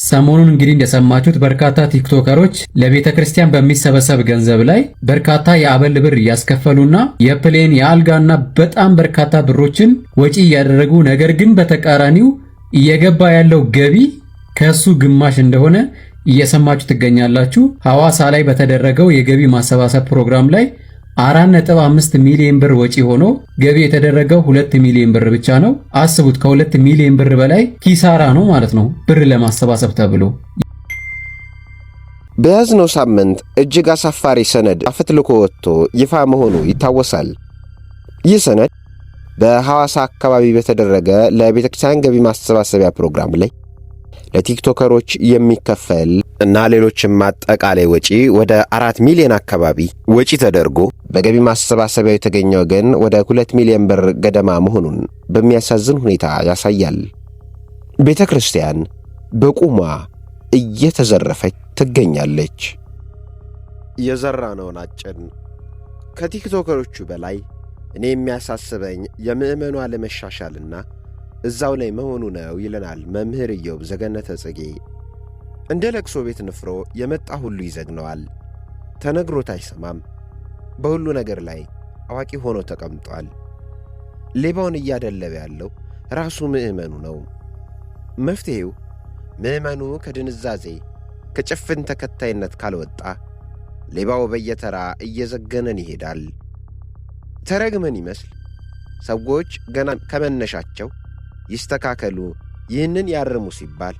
ሰሞኑን እንግዲህ እንደሰማችሁት በርካታ ቲክቶከሮች ለቤተ ክርስቲያን በሚሰበሰብ ገንዘብ ላይ በርካታ የአበል ብር እያስከፈሉና የፕሌን የአልጋና በጣም በርካታ ብሮችን ወጪ እያደረጉ ነገር ግን በተቃራኒው እየገባ ያለው ገቢ ከሱ ግማሽ እንደሆነ እየሰማችሁ ትገኛላችሁ። ሐዋሳ ላይ በተደረገው የገቢ ማሰባሰብ ፕሮግራም ላይ 4.5 ሚሊዮን ብር ወጪ ሆኖ ገቢ የተደረገው 2 ሚሊዮን ብር ብቻ ነው። አስቡት፣ ከ2 ሚሊዮን ብር በላይ ኪሳራ ነው ማለት ነው ብር ለማሰባሰብ ተብሎ። በያዝነው ሳምንት እጅግ አሳፋሪ ሰነድ አፈትልኮ ወጥቶ ይፋ መሆኑ ይታወሳል። ይህ ሰነድ በሐዋሳ አካባቢ በተደረገ ለቤተክርስቲያን ገቢ ማሰባሰቢያ ፕሮግራም ላይ ለቲክቶከሮች የሚከፈል እና ሌሎችም አጠቃላይ ወጪ ወደ 4 ሚሊዮን አካባቢ ወጪ ተደርጎ በገቢ ማሰባሰቢያው የተገኘው ግን ወደ 2 ሚሊዮን ብር ገደማ መሆኑን በሚያሳዝን ሁኔታ ያሳያል። ቤተ ክርስቲያን በቁሟ እየተዘረፈች ትገኛለች። የዘራነውን አጭን። ከቲክቶከሮቹ በላይ እኔ የሚያሳስበኝ የምዕመኗ ለመሻሻልና እዛው ላይ መሆኑ ነው ይለናል መምህር ኢዮብ ዘገነተ ጽጌ። እንደ ለቅሶ ቤት ንፍሮ የመጣ ሁሉ ይዘግነዋል። ተነግሮት አይሰማም። በሁሉ ነገር ላይ አዋቂ ሆኖ ተቀምጧል። ሌባውን እያደለበ ያለው ራሱ ምዕመኑ ነው። መፍትሄው ምዕመኑ ከድንዛዜ ከጭፍን ተከታይነት ካልወጣ ሌባው በየተራ እየዘገነን ይሄዳል። ተረግመን ይመስል ሰዎች ገና ከመነሻቸው ይስተካከሉ፣ ይህንን ያርሙ ሲባል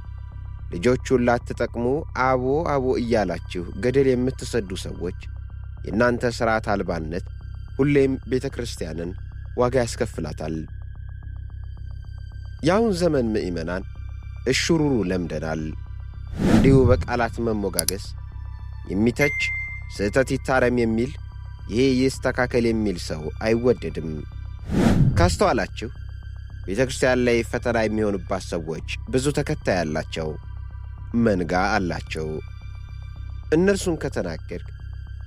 ልጆቹን ላትጠቅሙ አቦ አቦ እያላችሁ ገደል የምትሰዱ ሰዎች የእናንተ ሥርዓት አልባነት ሁሌም ቤተ ክርስቲያንን ዋጋ ያስከፍላታል። ያሁን ዘመን ምእመናን እሹሩሩ ለምደናል። እንዲሁ በቃላት መሞጋገስ የሚተች ስህተት ይታረም የሚል ይሄ ይስተካከል የሚል ሰው አይወደድም። ካስተዋላችሁ ቤተ ክርስቲያን ላይ ፈተና የሚሆኑባት ሰዎች ብዙ ተከታይ ያላቸው መንጋ አላቸው። እነርሱን ከተናገርክ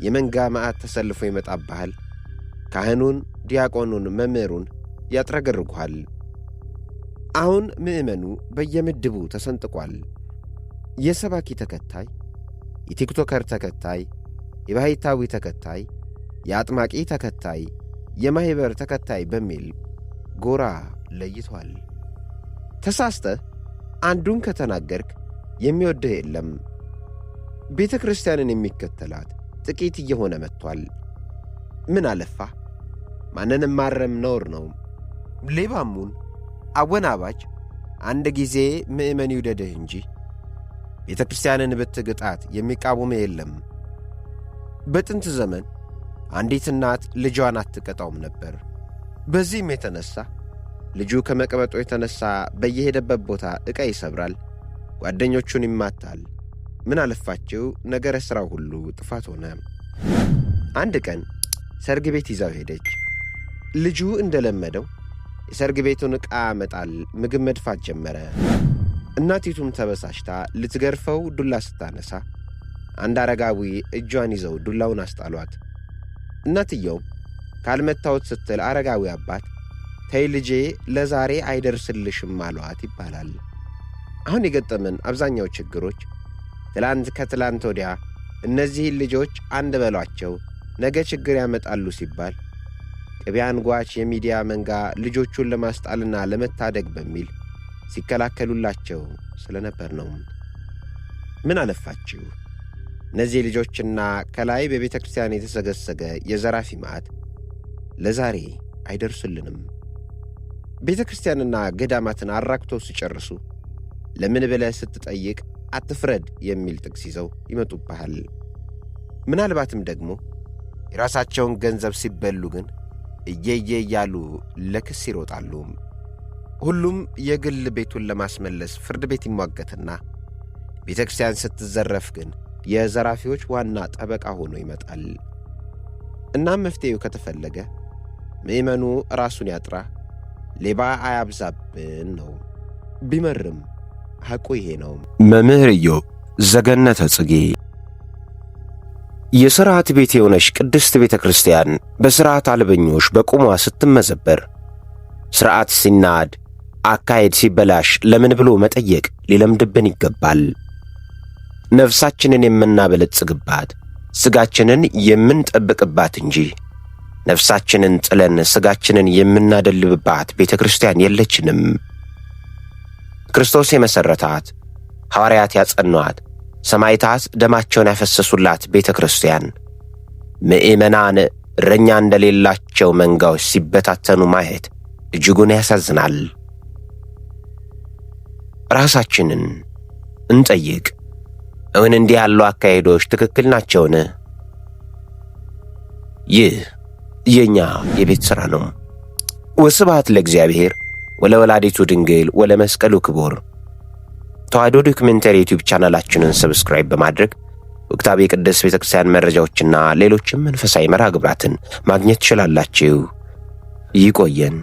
የመንጋ መዓት ተሰልፎ ይመጣብሃል። ካህኑን፣ ዲያቆኑን፣ መምህሩን ያጥረገርጓል። አሁን ምዕመኑ በየምድቡ ተሰንጥቋል። የሰባኪ ተከታይ፣ የቲክቶከር ተከታይ፣ የባሕታዊ ተከታይ፣ የአጥማቂ ተከታይ፣ የማኅበር ተከታይ በሚል ጎራ ለይቷል። ተሳስተህ አንዱን ከተናገርክ የሚወድህ የለም። ቤተ ክርስቲያንን የሚከተላት ጥቂት እየሆነ መጥቷል። ምን አለፋ ማንንም ማረም ነውር ነው። ሌባሙን አወናባጅ አንድ ጊዜ ምዕመን ይውደድህ እንጂ ቤተ ክርስቲያንን ብትግጣት የሚቃወምህ የለም። በጥንት ዘመን አንዲት እናት ልጇን አትቀጣውም ነበር። በዚህም የተነሳ ልጁ ከመቀበጡ የተነሳ በየሄደበት ቦታ ዕቃ ይሰብራል፣ ጓደኞቹን ይማታል። ምን አለፋቸው ነገረ ሥራው ሁሉ ጥፋት ሆነ። አንድ ቀን ሰርግ ቤት ይዛው ሄደች። ልጁ እንደለመደው የሰርግ ቤቱን ዕቃ መጣል፣ ምግብ መድፋት ጀመረ። እናቲቱም ተበሳሽታ ልትገርፈው ዱላ ስታነሳ አንድ አረጋዊ እጇን ይዘው ዱላውን አስጣሏት። እናትየውም ካልመታወት ስትል አረጋዊ አባት ተይ ልጄ ለዛሬ አይደርስልሽም አሏት ይባላል። አሁን የገጠመን አብዛኛው ችግሮች ትላንት ከትላንት ወዲያ እነዚህን ልጆች አንድ በሏቸው ነገ ችግር ያመጣሉ ሲባል ቅቤ አንጓች የሚዲያ መንጋ ልጆቹን ለማስጣልና ለመታደግ በሚል ሲከላከሉላቸው ስለነበር ነው። ምን አለፋችሁ እነዚህ ልጆችና ከላይ በቤተ ክርስቲያን የተሰገሰገ የዘራፊ መዓት ለዛሬ አይደርሱልንም። ቤተ ክርስቲያንና ገዳማትን አራክቶ ሲጨርሱ ለምን ብለህ ስትጠይቅ አትፍረድ የሚል ጥቅስ ይዘው ይመጡብሃል። ምናልባትም ደግሞ የራሳቸውን ገንዘብ ሲበሉ ግን እየየ እያሉ ለክስ ይሮጣሉ። ሁሉም የግል ቤቱን ለማስመለስ ፍርድ ቤት ይሟገትና ቤተ ክርስቲያን ስትዘረፍ ግን የዘራፊዎች ዋና ጠበቃ ሆኖ ይመጣል። እናም መፍትሄው ከተፈለገ ምዕመኑ ራሱን ያጥራ፣ ሌባ አያብዛብን ነው። ቢመርም ሐቁ ይሄ ነው። መምህር ኢዮብ ዘገነተ ጽጌ። የሥርዓት ቤት የሆነች ቅድስት ቤተ ክርስቲያን በሥርዓት አልበኞች በቁሟ ስትመዘበር፣ ሥርዓት ሲናድ፣ አካሄድ ሲበላሽ ለምን ብሎ መጠየቅ ሊለምድብን ይገባል። ነፍሳችንን የምናበለጽግባት፣ ሥጋችንን የምንጠብቅባት እንጂ ነፍሳችንን ጥለን ሥጋችንን የምናደልብባት ቤተ ክርስቲያን የለችንም። ክርስቶስ የመሠረታት፣ ሐዋርያት ያጸኗት፣ ሰማዕታት ደማቸውን ያፈሰሱላት ቤተ ክርስቲያን ምእመናን እረኛ እንደሌላቸው መንጋዎች ሲበታተኑ ማየት እጅጉን ያሳዝናል። ራሳችንን እንጠይቅ። እውን እንዲህ ያሉ አካሄዶች ትክክል ናቸውን? ይህ የኛ የቤት ሥራ ነው። ወስብሐት ለእግዚአብሔር ወለወላዲቱ ድንግል ወለመስቀሉ ክቡር። ተዋሕዶ ዶክመንተሪ ዩቲዩብ ቻናላችንን ሰብስክራይብ በማድረግ ወቅታዊ የቅድስት ቤተክርስቲያን መረጃዎችና ሌሎችም መንፈሳዊ መርሃ ግብራትን ማግኘት ትችላላችሁ። ይቆየን።